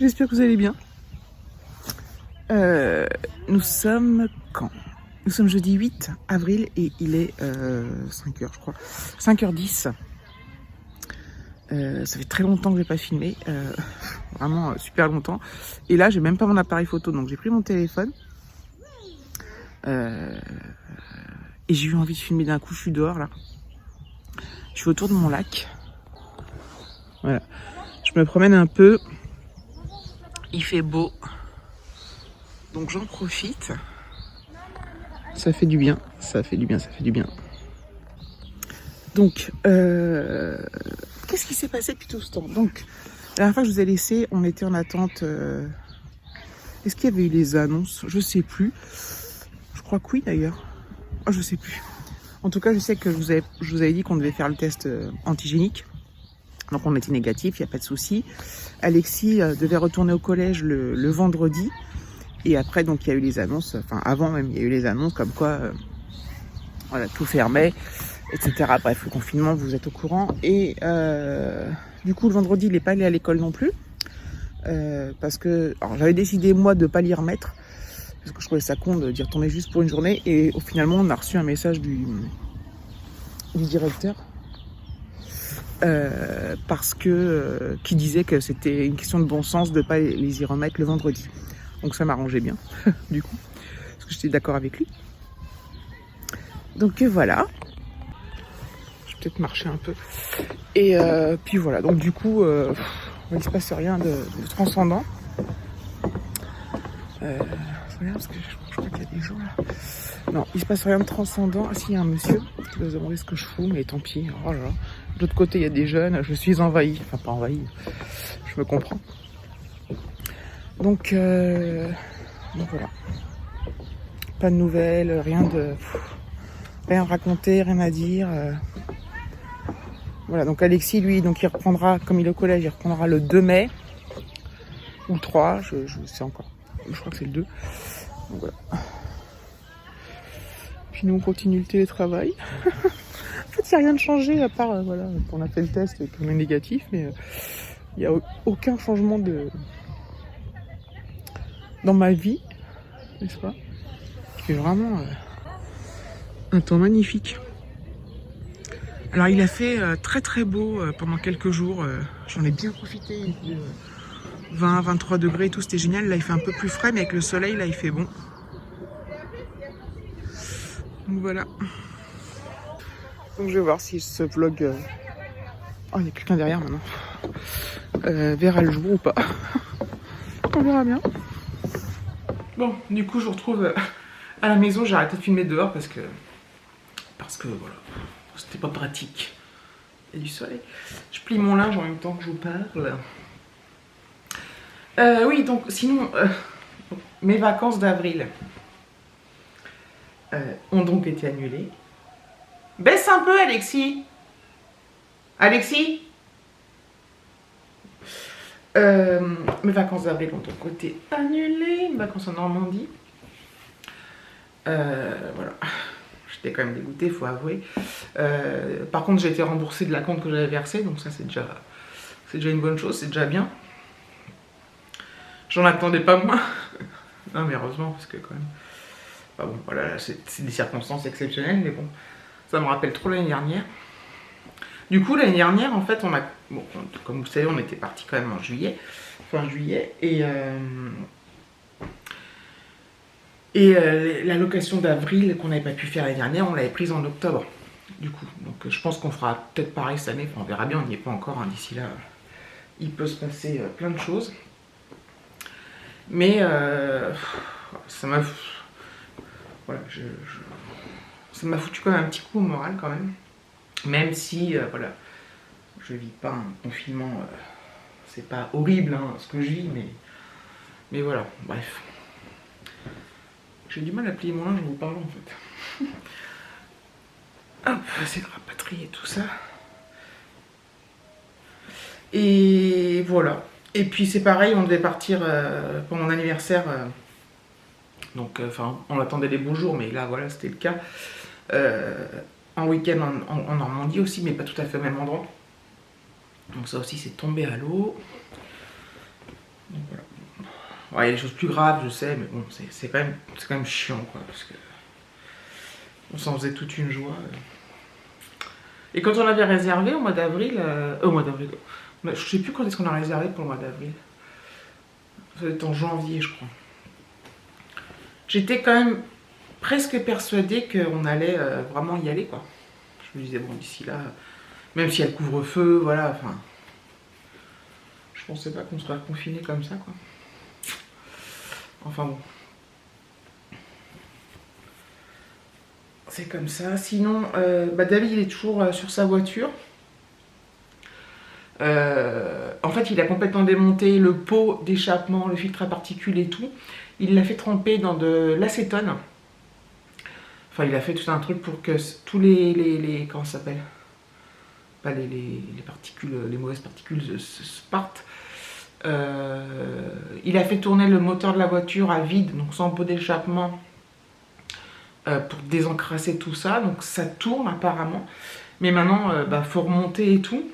j'espère que vous allez bien. Nous sommes quand? Nous sommes jeudi 8 avril et il est 5h je crois. 5h10. Ça fait très longtemps que je n'ai pas filmé. Vraiment super longtemps. Et là j'ai même pas mon appareil photo, donc j'ai pris mon téléphone. Et j'ai eu envie de filmer d'un coup, je suis dehors là. Je suis autour de mon lac. Voilà. Je me promène un peu. Il fait beau. Donc j'en profite. Ça fait du bien, ça fait du bien, ça fait du bien. Donc, qu'est-ce qui s'est passé depuis tout ce temps? Donc, la dernière fois que je vous ai laissé, on était en attente. Est-ce qu'il y avait eu les annonces? Je sais plus. Je crois que oui d'ailleurs. Oh, je sais plus. En tout cas, je sais que je vous avais dit qu'on devait faire le test antigénique. Donc on était négatif, il n'y a pas de souci. Alexis devait retourner au collège le vendredi. Et après, donc, il y a eu les annonces, enfin, avant même, il y a eu les annonces comme quoi, voilà, tout fermait, etc. Bref, le confinement, vous êtes au courant. Et du coup, le vendredi, il n'est pas allé à l'école non plus. Parce que, alors, j'avais décidé, moi, de ne pas l'y remettre. Parce que je trouvais ça con d'y retourner juste pour une journée. Et finalement, on a reçu un message du directeur. Parce que, qui disait que c'était une question de bon sens de ne pas les y remettre le vendredi. Donc ça m'arrangeait bien, du coup, parce que j'étais d'accord avec lui. Donc voilà. Je vais peut-être marcher un peu. Et puis voilà, donc du coup, il ne se passe rien de transcendant. Je regarde parce que je crois qu'il y a des gens là. Non, il ne se passe rien de transcendant. Ah si, il y a un monsieur qui va se demander ce que je fous, mais tant pis. Oh là là. De l'autre côté, il y a des jeunes, je suis envahi. Enfin, pas envahi, je me comprends. Donc voilà. Pas de nouvelles, rien à raconter, rien à dire. Voilà, donc Alexis, lui, donc il reprendra, comme il est au collège, il reprendra le 2 mai. Ou le 3, je sais encore. Je crois que c'est le 2. Donc voilà. Puis nous, on continue le télétravail. En fait, il n'y a rien de changé, à part, voilà, on a fait le test et qu'on est négatif, mais il n'y a aucun changement dans ma vie, n'est-ce pas? C'est vraiment un temps magnifique. Alors il a fait très très beau pendant quelques jours, j'en ai bien profité, il fait 20-23 degrés et tout, c'était génial. Là il fait un peu plus frais, mais avec le soleil là il fait bon. Donc voilà. Donc je vais voir si ce vlog... Oh, il y a quelqu'un derrière maintenant. Verra le jour ou pas. On verra bien. Bon, du coup je vous retrouve à la maison, j'ai arrêté de filmer dehors parce que voilà, c'était pas pratique. Il y a du soleil. Je plie mon linge en même temps que je vous parle. Oui, donc sinon, mes vacances d'avril ont donc été annulées. Baisse un peu, Alexis. Alexis. Mes vacances d'avril ont donc été annulées. Mes vacances en Normandie. Voilà. J'étais quand même dégoûtée, il faut avouer. Par contre, j'ai été remboursée de la compte que j'avais versée, donc ça c'est déjà une bonne chose, c'est déjà bien. J'en attendais pas moins. Non mais heureusement, parce que quand même... Enfin bon, voilà, c'est des circonstances exceptionnelles, mais bon, ça me rappelle trop l'année dernière. Du coup, l'année dernière, en fait, on a... Bon, comme vous savez, on était parti quand même en juillet, fin juillet, et la location d'avril qu'on n'avait pas pu faire l'année dernière, on l'avait prise en octobre, du coup. Donc je pense qu'on fera peut-être pareil cette année, enfin, on verra bien, on n'y est pas encore, hein. D'ici là, il peut se passer plein de choses. Mais ça m'a... Voilà, ça m'a foutu quand même un petit coup au moral quand même. Même si, voilà, je vis pas un confinement, c'est pas horrible hein, ce que je vis, mais voilà, bref. J'ai du mal à plier mon linge en vous parlant en fait. Hop, c'est de rapatrier tout ça. Et voilà. Et puis c'est pareil, on devait partir pour mon anniversaire. Donc, enfin, on attendait les beaux jours, mais là, voilà, c'était le cas. En week-end en Normandie aussi, mais pas tout à fait au même endroit. Donc ça aussi, c'est tombé à l'eau. Donc voilà. Ouais, il y a des choses plus graves, je sais, mais bon, c'est quand même chiant, quoi, parce que on s'en faisait toute une joie. Et quand on avait réservé au mois d'avril, je sais plus quand est-ce qu'on a réservé pour le mois d'avril. Ça doit être en janvier, je crois. J'étais quand même presque persuadée qu'on allait vraiment y aller, quoi. Je me disais, bon, d'ici là, même s'il y a le couvre-feu, voilà, enfin... Je pensais pas qu'on serait confiné comme ça, quoi. Enfin bon. C'est comme ça. Sinon, David, il est toujours sur sa voiture. En fait, il a complètement démonté le pot d'échappement, le filtre à particules et tout. Il l'a fait tremper dans de l'acétone. Enfin, il a fait tout un truc pour que tous les comment ça s'appelle, pas les particules, les mauvaises particules se partent. Il a fait tourner le moteur de la voiture à vide, donc sans pot d'échappement, pour désencrasser tout ça. Donc ça tourne apparemment. Mais maintenant, faut remonter et tout.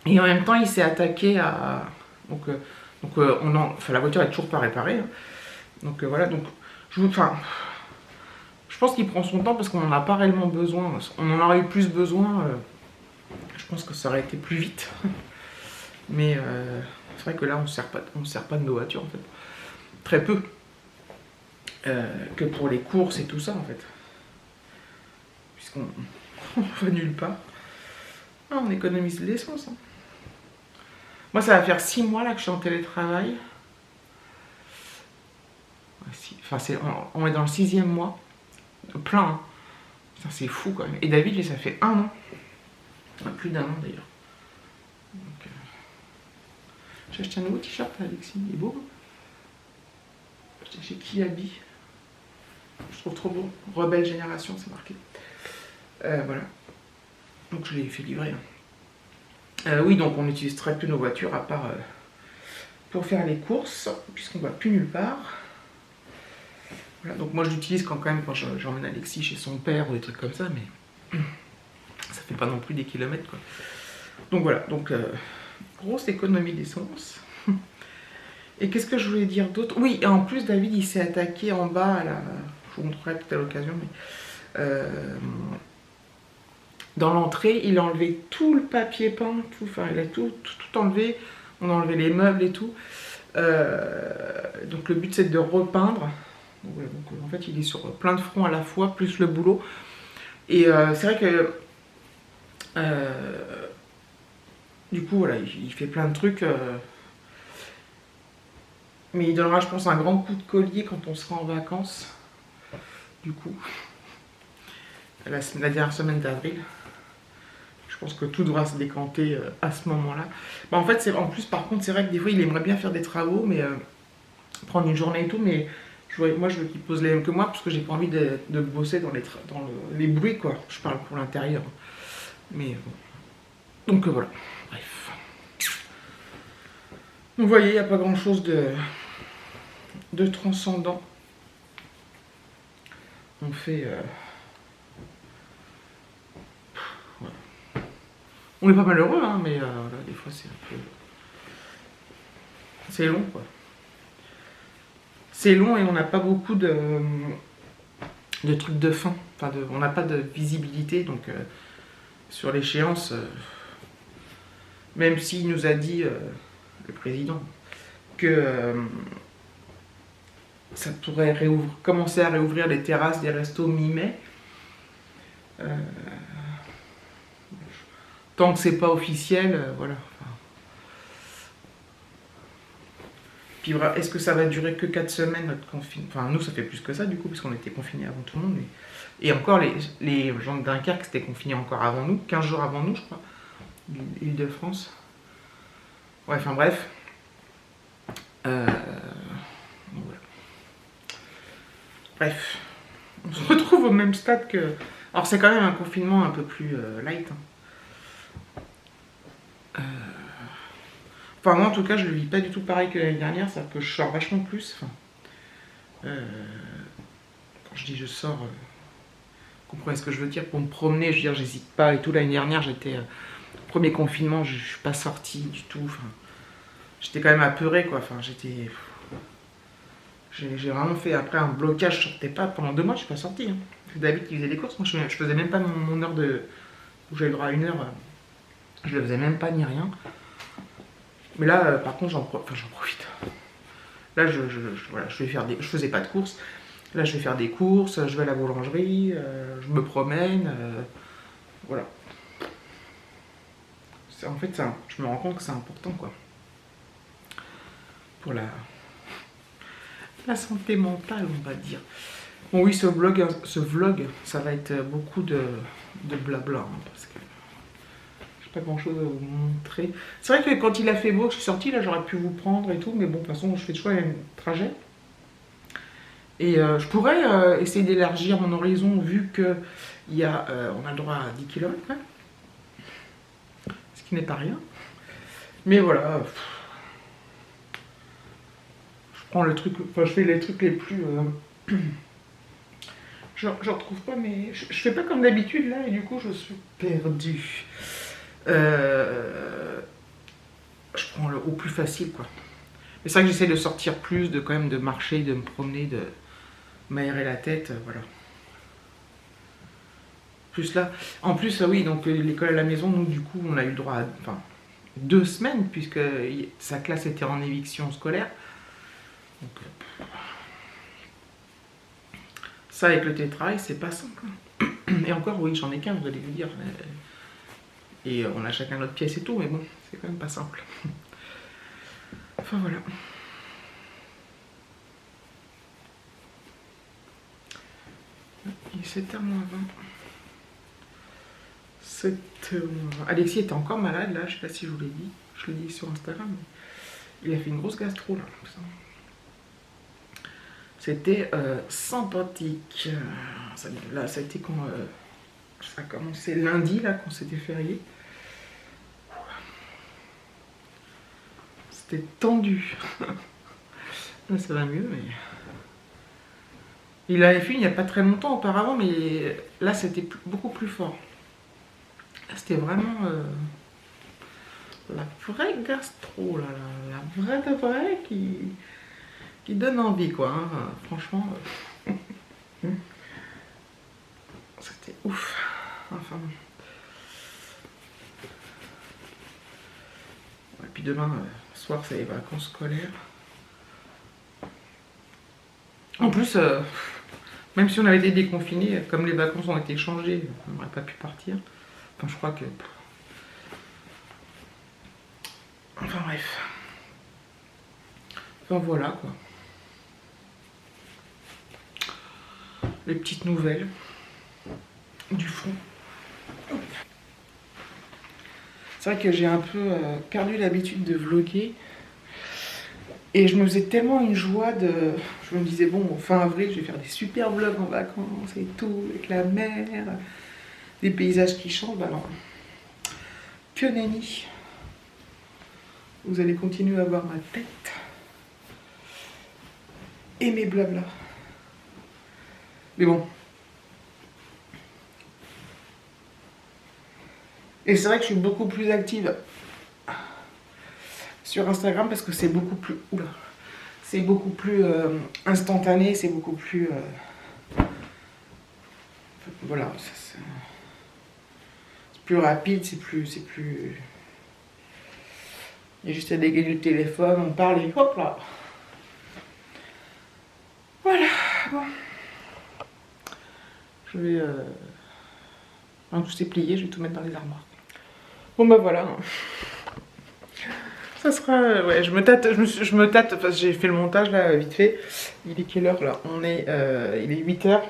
Et en même temps, il s'est attaqué à... la voiture est toujours pas réparée. Hein. Donc voilà, donc je pense qu'il prend son temps parce qu'on n'en a pas réellement besoin. On en aurait eu plus besoin. Je pense que ça aurait été plus vite. Mais c'est vrai que là, on ne sert pas de nos voitures en fait. Très peu. Que pour les courses et tout ça en fait. Puisqu'on va nulle part. Ah, on économise de l'essence. Hein. Moi, ça va faire 6 mois là que je suis en télétravail. Enfin, on est dans le 6e mois. Plein. Hein. C'est fou quand même. Et David, ça fait 1 an. Plus d'1 an d'ailleurs. J'ai acheté un nouveau t-shirt à Alexis. Il est beau. J'ai acheté chez Kiabi. Je trouve trop beau. Rebelle Génération, c'est marqué. Voilà. Donc je l'ai fait livrer. Oui, donc on utilise très peu nos voitures, à part pour faire les courses, puisqu'on ne va plus nulle part. Voilà, donc moi je l'utilise quand j'emmène Alexis chez son père ou des trucs comme ça, mais ça fait pas non plus des kilomètres, quoi. Donc voilà, donc grosse économie d'essence. Et qu'est-ce que je voulais dire d'autre? Oui, et en plus David il s'est attaqué en bas à la... Je vous montrerai peut-être à l'occasion, mais... dans l'entrée, il a enlevé tout le papier peint, il a tout enlevé. On a enlevé les meubles et tout. Donc le but c'est de repeindre. Donc, en fait, il est sur plein de fronts à la fois, plus le boulot. Et c'est vrai que du coup, voilà, il fait plein de trucs. Mais il donnera, je pense, un grand coup de collier quand on sera en vacances. Du coup, la dernière semaine d'avril. Je pense que tout devra se décanter à ce moment-là. En fait, en plus, par contre, c'est vrai que des fois, il aimerait bien faire des travaux, mais prendre une journée et tout, mais moi, je veux qu'il pose les mêmes que moi, parce que j'ai pas envie de bosser dans les bruits, quoi. Je parle pour l'intérieur. Mais bon. Donc voilà, bref. Vous voyez, il n'y a pas grand-chose de transcendant. On fait... On est pas malheureux, hein, mais là, des fois c'est un peu... C'est long, quoi. C'est long et on n'a pas beaucoup de trucs de fin. Enfin, on n'a pas de visibilité, donc sur l'échéance, même s'il nous a dit, le président, que ça pourrait commencer à réouvrir les terrasses des restos mi-mai. Tant que c'est pas officiel, voilà. Puis est-ce que ça va durer que 4 semaines notre confinement? Enfin, nous, ça fait plus que ça, du coup, puisqu'on était confinés avant tout le monde. Et encore, les gens de Dunkerque étaient confinés encore avant nous, 15 jours avant nous, je crois. L'Île-de-France. Ouais, enfin bref. Voilà. Bref. On se retrouve au même stade que... Alors, c'est quand même un confinement un peu plus light. Hein. Enfin, moi, en tout cas, je le vis pas du tout pareil que l'année dernière, c'est-à-dire que je sors vachement plus. Enfin, quand je dis je sors, vous comprenez ce que je veux dire, pour me promener, je veux dire, j'hésite pas et tout. L'année dernière, j'étais premier confinement, je suis pas sortie du tout. Enfin, j'étais quand même apeuré, quoi. Enfin, j'étais... J'ai vraiment fait après un blocage, je sortais pas. Pendant 2 mois, je suis pas sorti. Hein. C'est David qui faisait les courses. Moi, je faisais même pas mon heure de... où j'avais le droit à 1 heure. Je le faisais même pas ni rien. Mais là, par contre, j'en profite. Là, voilà, je vais faire des... Je faisais pas de courses. Là, je vais faire des courses, je vais à la boulangerie, je me promène. Voilà. En fait, je me rends compte que c'est important, quoi. Pour la santé mentale, on va dire. Bon, oui, ce vlog, ça va être beaucoup de blabla, hein, parce que j'ai pas grand chose à vous montrer. C'est vrai que quand il a fait beau, je suis sortie, là, j'aurais pu vous prendre et tout, mais bon, de toute façon, je fais toujours le même trajet. Et je pourrais essayer d'élargir mon horizon, vu que on a le droit à 10 km, hein, ce qui n'est pas rien. Mais voilà. Je fais les trucs les plus... j'en retrouve pas, mais je fais pas comme d'habitude là, et du coup je suis perdu. Je prends au plus facile, quoi. Mais c'est vrai que j'essaie de sortir plus, quand même de marcher, de me promener, de m'aérer la tête, voilà. Plus là. En plus, oui, donc l'école à la maison, nous du coup on a eu le droit à 2 semaines, puisque sa classe était en éviction scolaire. Donc, ça avec le télétravail, c'est pas simple. Et encore, oui, j'en ai qu'un, vous allez me dire. Et on a chacun notre pièce et tout, mais bon, c'est quand même pas simple. Enfin voilà. Il est 7h moins 20. Alexis était encore malade là, je sais pas si je vous l'ai dit. Je l'ai dit sur Instagram, mais il a fait une grosse gastro là. C'était sympathique. Là, ça a été quand ça a commencé lundi, là, quand c'était férié. C'était tendu. Là, ça va mieux, mais... Il l'avait fait il n'y a pas très longtemps auparavant, mais là, c'était beaucoup plus fort. Là, c'était vraiment la vraie gastro, là, la vraie de vraie qui donne envie, quoi. Hein. Franchement, c'était ouf. Enfin. Et puis demain, soir, c'est les vacances scolaires. En plus, même si on avait été déconfinés, comme les vacances ont été changées, on n'aurait pas pu partir. Enfin, je crois que... Enfin, bref. Enfin, voilà, quoi. Les petites nouvelles du front. C'est vrai que j'ai un peu perdu l'habitude de vlogger. Et je me faisais tellement une joie de... Je me disais, bon, fin avril, je vais faire des super vlogs en vacances et tout, avec la mer, des paysages qui changent. Bah non. Que nenni. Vous allez continuer à voir ma tête. Et mes blabla. Mais bon. Et c'est vrai que je suis beaucoup plus active sur Instagram parce que c'est beaucoup plus... Oula. C'est beaucoup plus instantané, c'est beaucoup plus... Voilà. C'est plus rapide, c'est plus... Il y a juste à dégainer le téléphone, on parle et hop là. Voilà. Bon. Je vais... Quand tout c'est plié, je vais tout mettre dans les armoires. Bon bah voilà. Ça sera... ouais, je me tâte, parce que j'ai fait le montage là, vite fait. Il est quelle heure là? Il est 8h.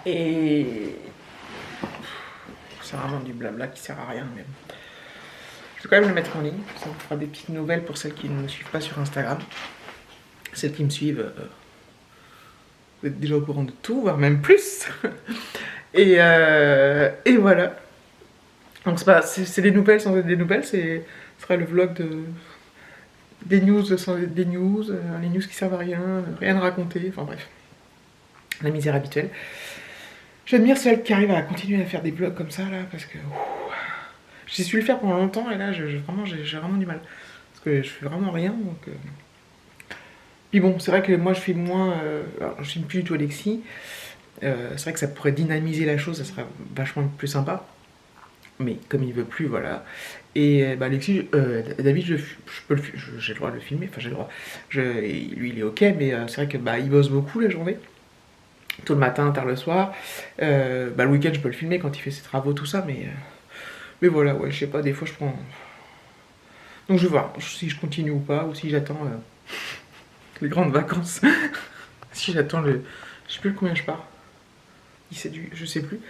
Et... c'est vraiment du blabla qui sert à rien, mais... Je vais quand même le mettre en ligne. Ça vous fera des petites nouvelles pour celles qui ne me suivent pas sur Instagram. Celles qui me suivent, vous êtes déjà au courant de tout, voire même plus. Et voilà. Donc c'est des nouvelles sans être des nouvelles, ce sera le vlog des news sans être des news, les news qui servent à rien, rien à raconter, enfin bref. La misère habituelle. J'admire celles qui arrivent à continuer à faire des vlogs comme ça là, parce que j'ai su le faire pendant longtemps et là j'ai vraiment du mal. Parce que je fais vraiment rien, donc... Puis bon, c'est vrai que moi je filme moins... alors, je filme plus du tout Alexis. C'est vrai que ça pourrait dynamiser la chose, ça serait vachement plus sympa. Mais comme il veut plus, voilà. Et bah, Alexis, David, je peux j'ai le droit de le filmer, enfin j'ai le droit. Lui il est ok, mais c'est vrai que bah, il bosse beaucoup la journée. Tôt le matin, tard le soir. Bah, le week-end je peux le filmer quand il fait ses travaux, tout ça, mais voilà, ouais, je sais pas, des fois je prends... Donc je vais voir si je continue ou pas, ou si j'attends les grandes vacances. Si j'attends le... Je sais plus combien je pars. Je sais plus.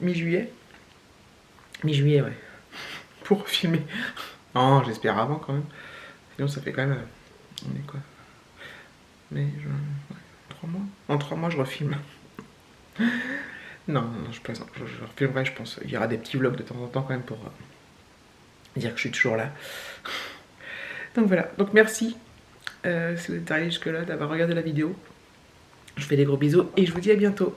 Mi-juillet. Mi-juillet, ouais. Pour filmer. Non, j'espère avant quand même. Sinon ça fait quand même... On est quoi? Mais je... 3 mois. En 3 mois je refilme. Non, je plaisante. Je refilmerai, je pense. Il y aura des petits vlogs de temps en temps quand même pour dire que je suis toujours là. Donc voilà. Donc merci si vous êtes arrivé jusque là d'avoir regardé la vidéo. Je vous fais des gros bisous et je vous dis à bientôt.